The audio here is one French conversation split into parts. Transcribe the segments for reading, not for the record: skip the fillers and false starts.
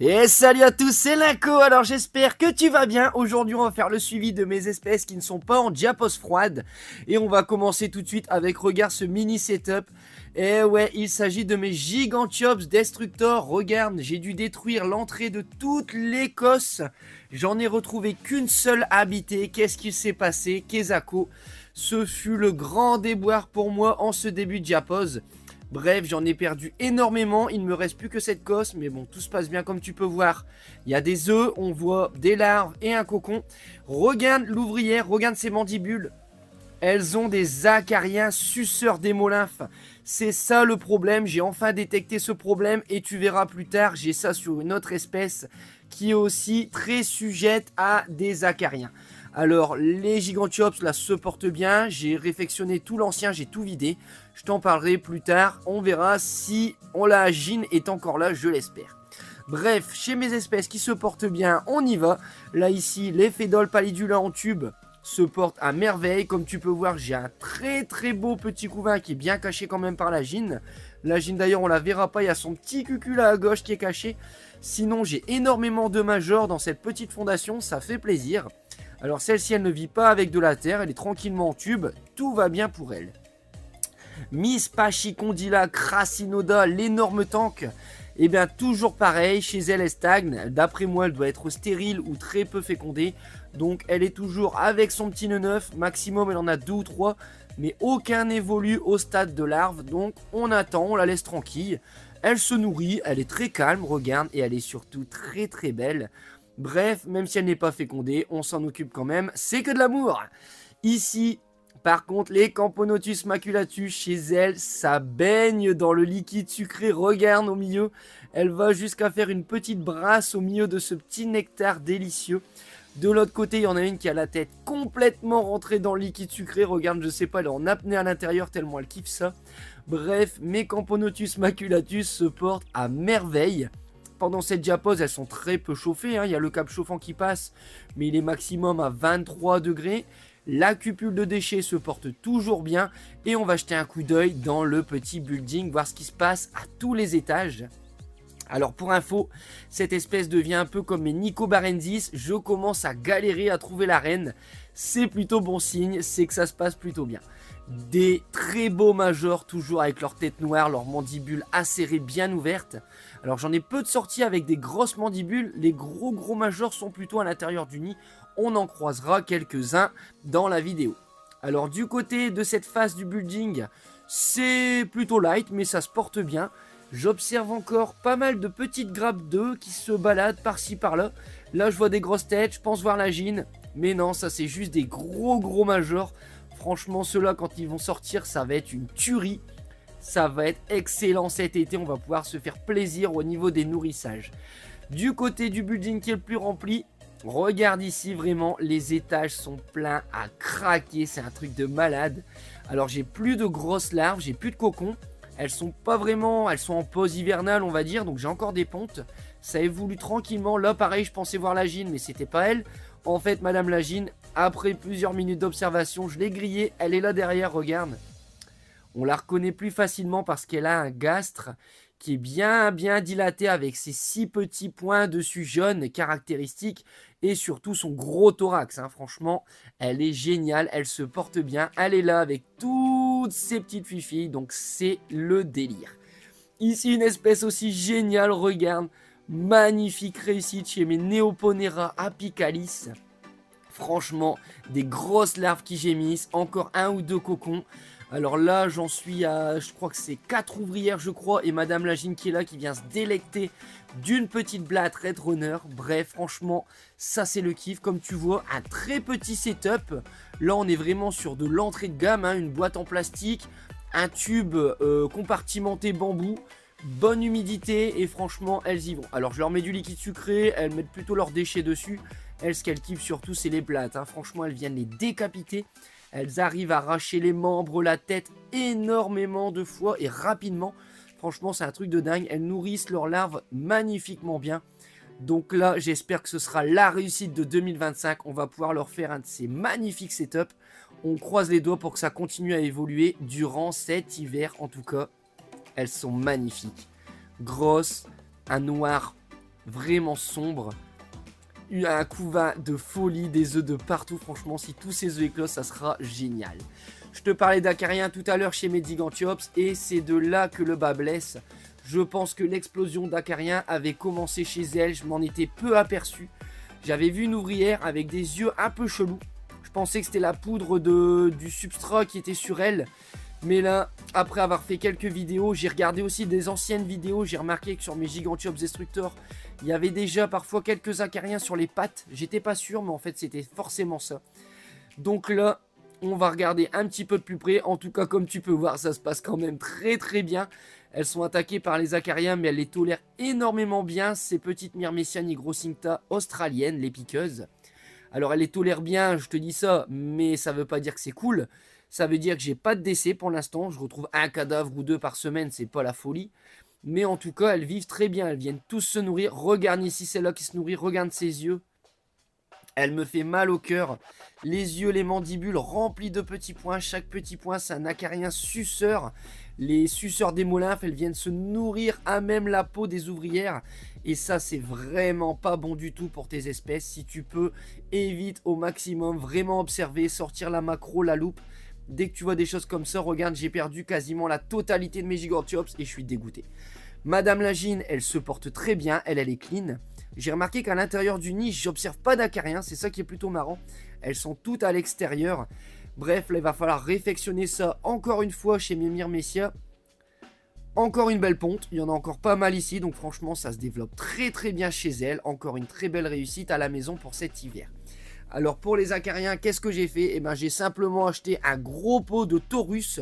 Et salut à tous, c'est Linko. Alors j'espère que tu vas bien. Aujourd'hui on va faire le suivi de mes espèces qui ne sont pas en diapose froide. Et on va commencer tout de suite avec, regarde ce mini setup. Et ouais, il s'agit de mes Gigantiops Destructor. Regarde, j'ai dû détruire l'entrée de toute l'Écosse. J'en ai retrouvé qu'une seule habitée. Qu'est-ce qui s'est passé? Kezako. Ce fut le grand déboire pour moi en ce début de diapose. Bref, j'en ai perdu énormément, il ne me reste plus que cette cosse, mais bon, tout se passe bien comme tu peux voir. Il y a des œufs, on voit des larves et un cocon. Regarde l'ouvrière, regarde ses mandibules. Elles ont des acariens suceurs d'hémolymphe. C'est ça le problème, j'ai enfin détecté ce problème et tu verras plus tard, j'ai ça sur une autre espèce qui est aussi très sujette à des acariens. Alors, les Gigantiops, là, se portent bien. J'ai réfectionné tout l'ancien, j'ai tout vidé. Je t'en parlerai plus tard. On verra si la gine est encore là, je l'espère. Bref, chez mes espèces qui se portent bien, on y va. Là, ici, les Phédol pallidula en tube se portent à merveille. Comme tu peux voir, j'ai un très beau petit couvain qui est bien caché quand même par la gine. La gine, d'ailleurs, on la verra pas. Il y a son petit cucul là à gauche qui est caché. Sinon, j'ai énormément de majors dans cette petite fondation. Ça fait plaisir. Alors celle-ci, elle ne vit pas avec de la terre, elle est tranquillement en tube, tout va bien pour elle. Miss Pachicondila Crasinoda, l'énorme tank, eh bien toujours pareil, chez elle stagne, d'après moi elle doit être stérile ou très peu fécondée, donc elle est toujours avec son petit nœud neuf, maximum elle en a 2 ou 3, mais aucun n'évolue au stade de larve, donc on attend, on la laisse tranquille. Elle se nourrit, elle est très calme, regarde, et elle est surtout très belle. Bref, même si elle n'est pas fécondée, on s'en occupe quand même, c'est que de l'amour. Ici, par contre, les Camponotus maculatus, chez elle, ça baigne dans le liquide sucré. Regarde au milieu, elle va jusqu'à faire une petite brasse au milieu de ce petit nectar délicieux. De l'autre côté, il y en a une qui a la tête complètement rentrée dans le liquide sucré. Regarde, je sais pas, elle est en apnée à l'intérieur tellement elle kiffe ça. Bref, mes Camponotus maculatus se portent à merveille. Pendant cette diapose, elles sont très peu chauffées, hein. Il y a le cap chauffant qui passe, mais il est maximum à 23 degrés. La cupule de déchets se porte toujours bien. Et on va jeter un coup d'œil dans le petit building, voir ce qui se passe à tous les étages. Alors pour info, cette espèce devient un peu comme mes Nicobarensis. Je commence à galérer à trouver la reine. C'est plutôt bon signe, c'est que ça se passe plutôt bien. Des très beaux majors, toujours avec leur tête noire, leurs mandibules acérées bien ouvertes. Alors j'en ai peu de sorties avec des grosses mandibules, les gros majors sont plutôt à l'intérieur du nid. On en croisera quelques-uns dans la vidéo. Alors du côté de cette face du building, c'est plutôt light mais ça se porte bien. J'observe encore pas mal de petites grappes d'œufs qui se baladent par-ci par-là. Là je vois des grosses têtes, je pense voir la gine. Mais non, ça c'est juste des gros majors. Franchement, ceux-là, quand ils vont sortir, ça va être une tuerie. Ça va être excellent cet été. On va pouvoir se faire plaisir au niveau des nourrissages. Du côté du building qui est le plus rempli, regarde ici, vraiment, les étages sont pleins à craquer. C'est un truc de malade. Alors, j'ai plus de grosses larves, j'ai plus de cocons. Elles sont pas vraiment, elles sont en pause hivernale, on va dire. Donc, j'ai encore des pontes. Ça évolue tranquillement. Là, pareil, je pensais voir la gine, mais c'était pas elle. En fait, Madame la gine, après plusieurs minutes d'observation, je l'ai grillée. Elle est là derrière, regarde. On la reconnaît plus facilement parce qu'elle a un gastre qui est bien dilaté avec ses 6 petits points dessus jaunes caractéristiques et surtout son gros thorax. Hein. Franchement, elle est géniale, elle se porte bien. Elle est là avec toutes ses petites filles, donc c'est le délire. Ici, une espèce aussi géniale, regarde. Magnifique réussite chez mes Neoponera apicalis. Franchement, des grosses larves qui gémissent. Encore 1 ou 2 cocons. Alors là, j'en suis à, je crois que c'est 4 ouvrières, je crois. Et Madame la gine qui est là, qui vient se délecter d'une petite blatte Red Runner. Bref, franchement, ça c'est le kiff. Comme tu vois, un très petit setup. Là, on est vraiment sur de l'entrée de gamme. Hein, une boîte en plastique. Un tube compartimenté bambou. Bonne humidité et franchement elles y vont. Alors je leur mets du liquide sucré, elles mettent plutôt leurs déchets dessus. Elles, ce qu'elles kiffent surtout c'est les blattes. Hein. Franchement elles viennent les décapiter. Elles arrivent à arracher les membres, la tête énormément de fois et rapidement. Franchement c'est un truc de dingue. Elles nourrissent leurs larves magnifiquement bien. Donc là j'espère que ce sera la réussite de 2025. On va pouvoir leur faire un de ces magnifiques setups. On croise les doigts pour que ça continue à évoluer durant cet hiver en tout cas. Elles sont magnifiques. Grosses, un noir vraiment sombre. Un couvain de folie, des œufs de partout. Franchement, si tous ces œufs éclosent, ça sera génial. Je te parlais d'Acariens tout à l'heure chez mes Gigantiops et c'est de là que le bas blesse. Je pense que l'explosion d'Acariens avait commencé chez elle, je m'en étais peu aperçu. J'avais vu une ouvrière avec des yeux un peu chelous. Je pensais que c'était la poudre du substrat qui était sur elle. Mais là, après avoir fait quelques vidéos, j'ai regardé aussi des anciennes vidéos. J'ai remarqué que sur mes Gigantiops Destructors, il y avait déjà parfois quelques acariens sur les pattes. J'étais pas sûr, mais en fait, c'était forcément ça. Donc là, on va regarder un petit peu de plus près. En tout cas, comme tu peux voir, ça se passe quand même très très bien. Elles sont attaquées par les acariens, mais elles les tolèrent énormément bien. Ces petites Myrmecia nigrocincta australiennes, les piqueuses. Alors, elles les tolèrent bien, je te dis ça, mais ça veut pas dire que c'est cool. Ça veut dire que j'ai pas de décès pour l'instant. Je retrouve un cadavre ou deux par semaine, c'est pas la folie. Mais en tout cas, elles vivent très bien. Elles viennent tous se nourrir. Regarde ici celle-là qui se nourrit. Regarde ses yeux. Elle me fait mal au cœur. Les yeux, les mandibules remplis de petits points. Chaque petit point, c'est un acarien suceur. Les suceurs d'hémolymphes, elles viennent se nourrir à même la peau des ouvrières. Et ça, c'est vraiment pas bon du tout pour tes espèces. Si tu peux, évite au maximum. Vraiment observer, sortir la macro, la loupe. Dès que tu vois des choses comme ça, regarde, j'ai perdu quasiment la totalité de mes Gigantiops et je suis dégoûté. Madame Lagine, elle se porte très bien, elle est clean. J'ai remarqué qu'à l'intérieur du nid, j'observe pas d'acariens, c'est ça qui est plutôt marrant. Elles sont toutes à l'extérieur. Bref, là, il va falloir réfectionner ça encore une fois chez mes Myrmecia. Encore une belle ponte, il y en a encore pas mal ici, donc franchement, ça se développe très très bien chez elle. Encore une très belle réussite à la maison pour cet hiver. Alors pour les acariens, qu'est-ce que j'ai fait? Eh ben j'ai simplement acheté un gros pot de taurus.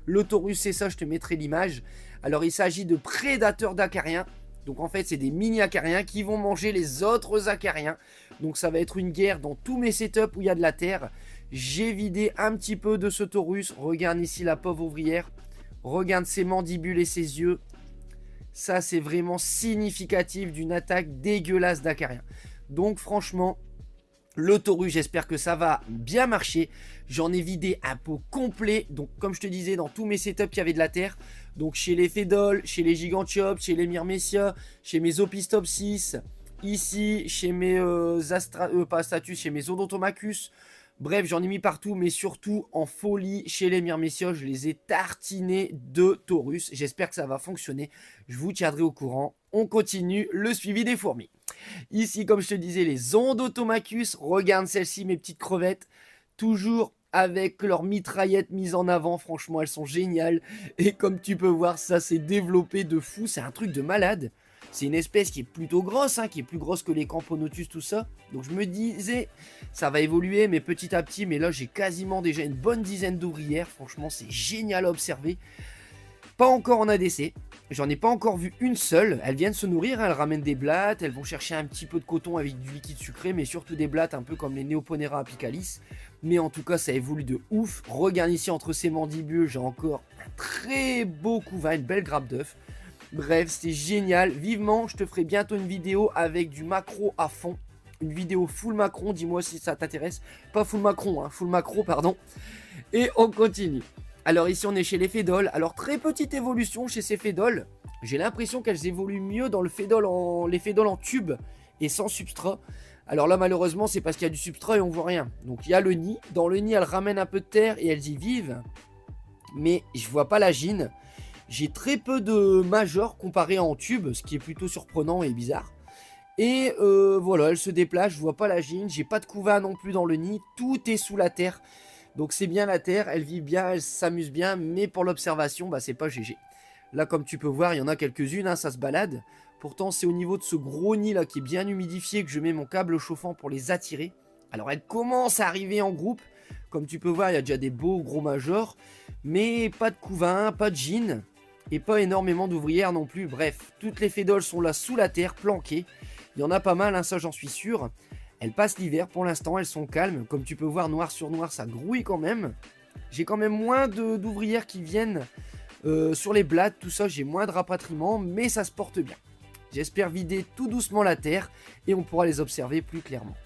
Le taurus, c'est ça, je te mettrai l'image. Alors il s'agit de prédateurs d'acariens. Donc en fait, c'est des mini-acariens qui vont manger les autres acariens. Donc ça va être une guerre dans tous mes setups où il y a de la terre. J'ai vidé un petit peu de ce taurus. Regarde ici la pauvre ouvrière. Regarde ses mandibules et ses yeux. Ça, c'est vraiment significatif d'une attaque dégueulasse d'acariens. Donc franchement, le taurus, j'espère que ça va bien marcher. J'en ai vidé un pot complet. Donc, comme je te disais, dans tous mes setups, il y avait de la terre. Donc, chez les Fédoles, chez les Gigantiops, chez les Myrmecia, chez mes Opistopsis, ici, chez mes chez mes Odontomachus. Bref, j'en ai mis partout, mais surtout en folie chez les Myrmecia. Je les ai tartinés de taurus. J'espère que ça va fonctionner. Je vous tiendrai au courant. On continue le suivi des fourmis. Ici, comme je te disais, les Odontomachus. Regarde celle-ci, mes petites crevettes. Toujours avec leur mitraillette mise en avant. Franchement, elles sont géniales. Et comme tu peux voir, ça s'est développé de fou. C'est un truc de malade. C'est une espèce qui est plutôt grosse, hein, qui est plus grosse que les Camponotus, tout ça. Donc je me disais, ça va évoluer, mais petit à petit. Mais là, j'ai quasiment déjà une bonne dizaine d'ouvrières. Franchement, c'est génial à observer. Pas encore en ADC. J'en ai pas encore vu une seule. Elles viennent se nourrir, elles ramènent des blattes. Elles vont chercher un petit peu de coton avec du liquide sucré, mais surtout des blattes un peu comme les Neoponera apicalis. Mais en tout cas, ça évolue de ouf. Regarde ici entre ces mandibules, j'ai encore un très beau couvain, une belle grappe d'œuf. Bref, c'est génial. Vivement, je te ferai bientôt une vidéo avec du macro à fond. Une vidéo full macron, dis-moi si ça t'intéresse. Pas full macron, hein, full macro, pardon. Et on continue. Alors ici, on est chez les Fédoles. Alors, très petite évolution chez ces Fédoles. J'ai l'impression qu'elles évoluent mieux dans les Fédoles en tube et sans substrat. Alors là, malheureusement, c'est parce qu'il y a du substrat et on voit rien. Donc, il y a le nid. Dans le nid, elles ramènent un peu de terre et elles y vivent. Mais je vois pas la gine. J'ai très peu de majors comparé en tube, ce qui est plutôt surprenant et bizarre. Et voilà, elles se déplacent, je vois pas la gine. J'ai pas de couvain non plus dans le nid. Tout est sous la terre. Donc c'est bien la terre, elles vivent bien, elles s'amusent bien, mais pour l'observation, bah c'est pas GG. Là, comme tu peux voir, il y en a quelques-unes, hein, ça se balade. Pourtant, c'est au niveau de ce gros nid là qui est bien humidifié que je mets mon câble chauffant pour les attirer. Alors, elles commencent à arriver en groupe. Comme tu peux voir, il y a déjà des beaux gros majors, mais pas de couvain, pas de gine, et pas énormément d'ouvrières non plus. Bref, toutes les Fédoles sont là sous la terre, planquées. Il y en a pas mal, hein, ça j'en suis sûr. Elles passent l'hiver, pour l'instant elles sont calmes. Comme tu peux voir, noir sur noir, ça grouille quand même. J'ai quand même moins d'ouvrières qui viennent sur les blattes, tout ça. J'ai moins de rapatriement, mais ça se porte bien. J'espère vider tout doucement la terre et on pourra les observer plus clairement.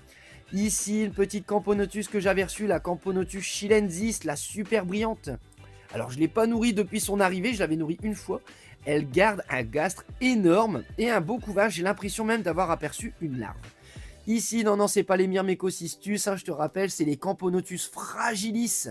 Ici, une petite Camponotus que j'avais reçue, la Camponotus chilensis, la super brillante. Alors, je ne l'ai pas nourrie depuis son arrivée, je l'avais nourrie une fois. elle garde un gastre énorme et un beau couvain. J'ai l'impression même d'avoir aperçu une larve. Ici, non, c'est pas les Myrmecocystus, hein, je te rappelle, c'est les Camponotus fragilis.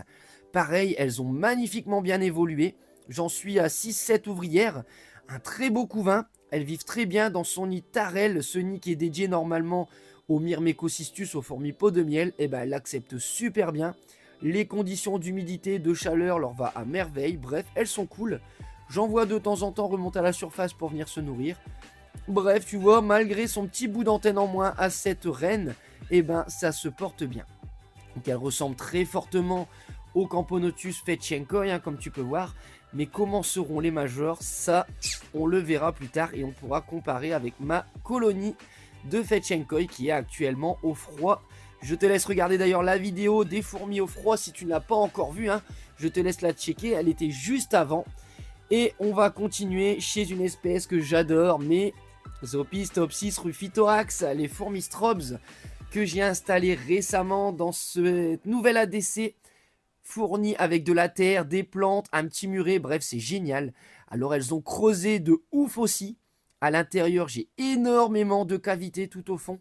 Pareil, elles ont magnifiquement bien évolué. J'en suis à 6-7 ouvrières. Un très beau couvain. Elles vivent très bien dans son nid Tarel, ce nid qui est dédié normalement aux Myrmecocystus, aux fourmis pot de miel. Et ben, elles l'acceptent super bien. Les conditions d'humidité, de chaleur leur va à merveille. Bref, elles sont cool. J'en vois de temps en temps remonter à la surface pour venir se nourrir. Bref, tu vois, malgré son petit bout d'antenne en moins à cette reine, eh ben, ça se porte bien. Donc elle ressemble très fortement au Camponotus fetchenkoi, hein, comme tu peux voir. Mais comment seront les majors? Ça, on le verra plus tard et on pourra comparer avec ma colonie de fetchenkoi qui est actuellement au froid. Je te laisse regarder d'ailleurs la vidéo des fourmis au froid si tu ne l'as pas encore vue. Hein. Je te laisse la checker, elle était juste avant. Et on va continuer chez une espèce que j'adore, mais Zopistopsis rufithorax, les fourmis strobes que j'ai installées récemment dans ce nouvel ADC fourni avec de la terre, des plantes, un petit muret, bref c'est génial. Alors elles ont creusé de ouf aussi. À l'intérieur j'ai énormément de cavités tout au fond.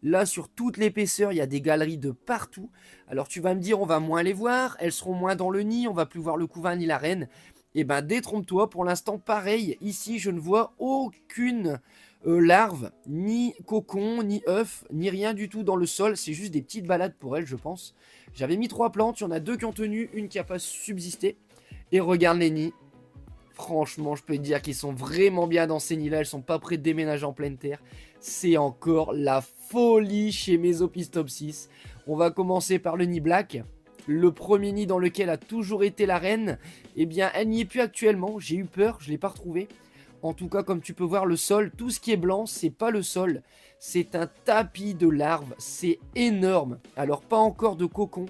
Là sur toute l'épaisseur il y a des galeries de partout. Alors tu vas me dire on va moins les voir, elles seront moins dans le nid, on va plus voir le couvain ni la reine. Et ben détrompe-toi, pour l'instant pareil, ici je ne vois aucune larve, ni cocon, ni œuf, ni rien du tout dans le sol, c'est juste des petites balades pour elles je pense. J'avais mis 3 plantes, il y en a 2 qui ont tenu, une qui n'a pas subsisté. Et regarde les nids, franchement je peux te dire qu'ils sont vraiment bien dans ces nids là, elles sont pas prêtes de déménager en pleine terre. C'est encore la folie chez Mesopistopsis. On va commencer par le nid black. Le premier nid dans lequel a toujours été la reine, eh bien elle n'y est plus actuellement, j'ai eu peur, je ne l'ai pas retrouvée. En tout cas, comme tu peux voir, le sol, tout ce qui est blanc, c'est pas le sol. C'est un tapis de larves, c'est énorme. Alors, pas encore de cocon,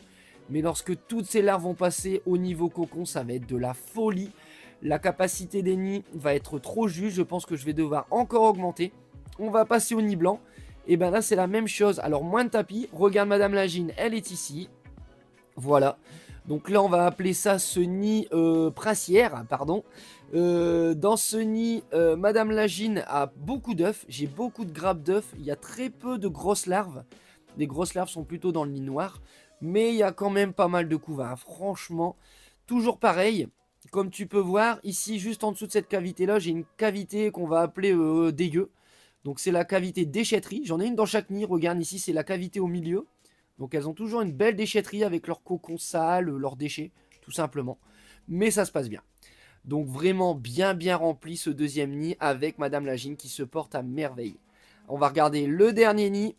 mais lorsque toutes ces larves vont passer au niveau cocon, ça va être de la folie. La capacité des nids va être trop juste, je pense que je vais devoir encore augmenter. On va passer au nid blanc. Et ben là, c'est la même chose. Alors, moins de tapis. Regarde Madame Lagine, elle est ici. Voilà. Donc là, on va appeler ça ce nid princière, pardon. Dans ce nid, Madame Lagine a beaucoup d'œufs. J'ai beaucoup de grappes d'œufs. Il y a très peu de grosses larves. Les grosses larves sont plutôt dans le nid noir. Mais il y a quand même pas mal de couvains. Franchement, toujours pareil. Comme tu peux voir, ici, juste en dessous de cette cavité-là, j'ai une cavité qu'on va appeler dégueu. Donc c'est la cavité déchetterie. J'en ai une dans chaque nid. Regarde ici, c'est la cavité au milieu. Donc elles ont toujours une belle déchetterie avec leurs cocons sales, leurs déchets, tout simplement. Mais ça se passe bien. Donc vraiment bien rempli ce deuxième nid avec Madame Lagine qui se porte à merveille. On va regarder le dernier nid.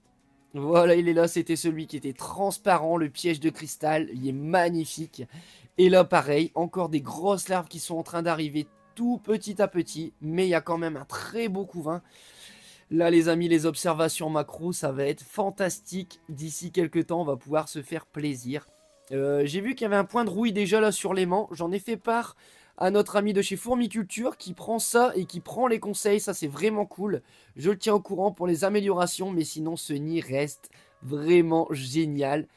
Voilà, il est là, c'était celui qui était transparent, le piège de cristal. Il est magnifique. Et là pareil, encore des grosses larves qui sont en train d'arriver tout petit à petit. Mais il y a quand même un très beau couvain. Là les amis, les observations macro, ça va être fantastique. D'ici quelques temps, on va pouvoir se faire plaisir. J'ai vu qu'il y avait un point de rouille déjà là sur l'aimant. J'en ai fait part à notre ami de chez Fourmiculture qui prend ça et qui prend les conseils. Ça c'est vraiment cool. Je le tiens au courant pour les améliorations. Mais sinon ce nid reste vraiment génial.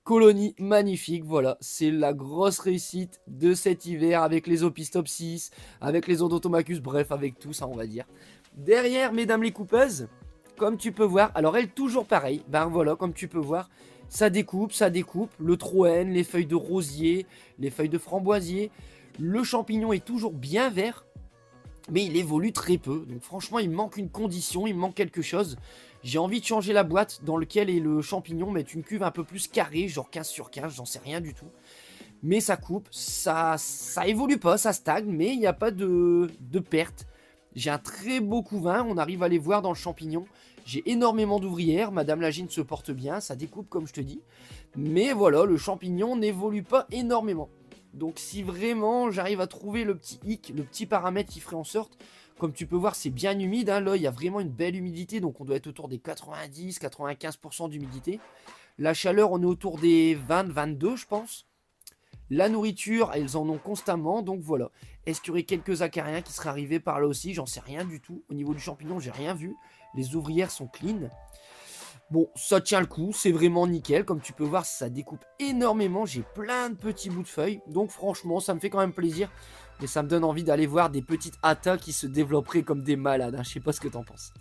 Colonie magnifique, voilà, c'est la grosse réussite de cet hiver avec les Opistopsis, avec les Odontomachus, bref avec tout ça on va dire. Derrière, mesdames les coupeuses, comme tu peux voir, alors elle toujours pareil, ben voilà, comme tu peux voir, ça découpe, le troène, les feuilles de rosier, les feuilles de framboisier, le champignon est toujours bien vert, mais il évolue très peu, donc franchement il me manque une condition, il me manque quelque chose. J'ai envie de changer la boîte dans laquelle est le champignon, mettre une cuve un peu plus carrée, genre 15 sur 15, j'en sais rien du tout. Mais ça coupe, ça évolue pas, ça stagne, mais il n'y a pas de perte. J'ai un très beau couvain, on arrive à les voir dans le champignon. J'ai énormément d'ouvrières, Madame Lagine se porte bien, ça découpe comme je te dis. Mais voilà, le champignon n'évolue pas énormément. Donc si vraiment j'arrive à trouver le petit hic, le petit paramètre qui ferait en sorte, comme tu peux voir c'est bien humide, hein, là il y a vraiment une belle humidité, donc on doit être autour des 90-95% d'humidité. La chaleur on est autour des 20-22 je pense. La nourriture, elles en ont constamment, donc voilà. Est-ce qu'il y aurait quelques acariens qui seraient arrivés par là aussi? J'en sais rien du tout. Au niveau du champignon, j'ai rien vu. Les ouvrières sont clean. Bon, ça tient le coup, c'est vraiment nickel. Comme tu peux voir, ça découpe énormément. J'ai plein de petits bouts de feuilles. Donc franchement, ça me fait quand même plaisir. Mais ça me donne envie d'aller voir des petites atas qui se développeraient comme des malades, hein. Je sais pas ce que t'en penses.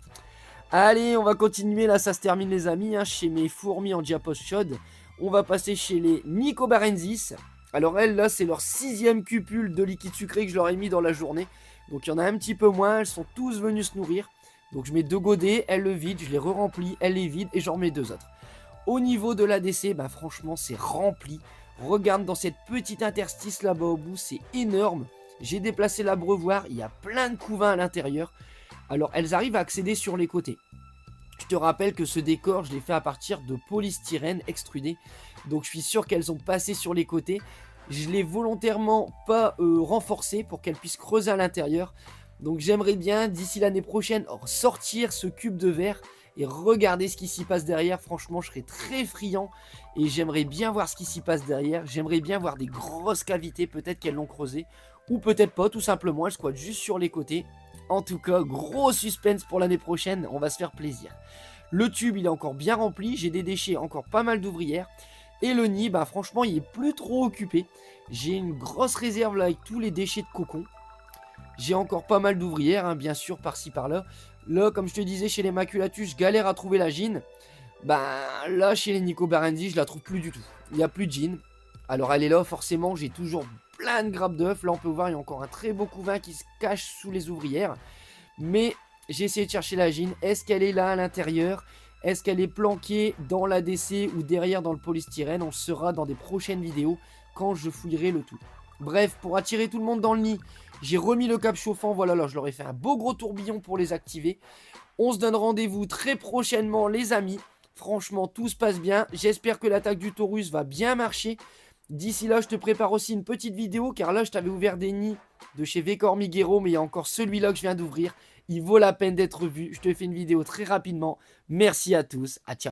Allez, on va continuer. Là, ça se termine, les amis, hein, chez mes fourmis en diapos chaude. On va passer chez les Nicobarensis. Alors elles, là, c'est leur 6e cupule de liquide sucré que je leur ai mis dans la journée. Donc il y en a un petit peu moins. Elles sont tous venues se nourrir. Donc je mets 2 godets, elles le vident, je les re-remplis, elles les vident et j'en remets 2 autres. Au niveau de l'ADC, bah franchement c'est rempli. Regarde dans cette petite interstice là-bas au bout, c'est énorme. J'ai déplacé l'abreuvoir, il y a plein de couvains à l'intérieur. Alors elles arrivent à accéder sur les côtés. Je te rappelle que ce décor, je l'ai fait à partir de polystyrène extrudé. Donc je suis sûr qu'elles ont passé sur les côtés. Je l'ai volontairement pas renforcé pour qu'elles puissent creuser à l'intérieur. Donc j'aimerais bien d'ici l'année prochaine sortir ce cube de verre et regarder ce qui s'y passe derrière. Franchement, je serais très friand et j'aimerais bien voir ce qui s'y passe derrière. J'aimerais bien voir des grosses cavités, peut-être qu'elles l'ont creusé ou peut-être pas, tout simplement, elles squattent juste sur les côtés. En tout cas, gros suspense pour l'année prochaine, on va se faire plaisir. Le tube, il est encore bien rempli, j'ai des déchets, encore pas mal d'ouvrières. Et le nid, bah franchement, il est plus trop occupé. J'ai une grosse réserve là avec tous les déchets de cocon. J'ai encore pas mal d'ouvrières, hein, bien sûr, par-ci par-là. Là, comme je te disais, chez les Maculatus, je galère à trouver la gine. Ben là, chez les Nicobarensis, je la trouve plus du tout. Il n'y a plus de gine. Alors elle est là, forcément, j'ai toujours plein de grappes d'œufs. Là, on peut voir, il y a encore un très beau couvain qui se cache sous les ouvrières. Mais j'ai essayé de chercher la gine. Est-ce qu'elle est là à l'intérieur? Est-ce qu'elle est planquée dans l'ADC ou derrière dans le polystyrène? On le saura dans des prochaines vidéos quand je fouillerai le tout. Bref, pour attirer tout le monde dans le nid, j'ai remis le cap chauffant. Voilà, là, je leur ai fait un beau gros tourbillon pour les activer. On se donne rendez-vous très prochainement, les amis. Franchement, tout se passe bien. J'espère que l'attaque du Taurus va bien marcher. D'ici là, je te prépare aussi une petite vidéo, car là, je t'avais ouvert des nids de chez Vecormiguero, mais il y a encore celui-là que je viens d'ouvrir. Il vaut la peine d'être vu. Je te fais une vidéo très rapidement. Merci à tous. À ciao.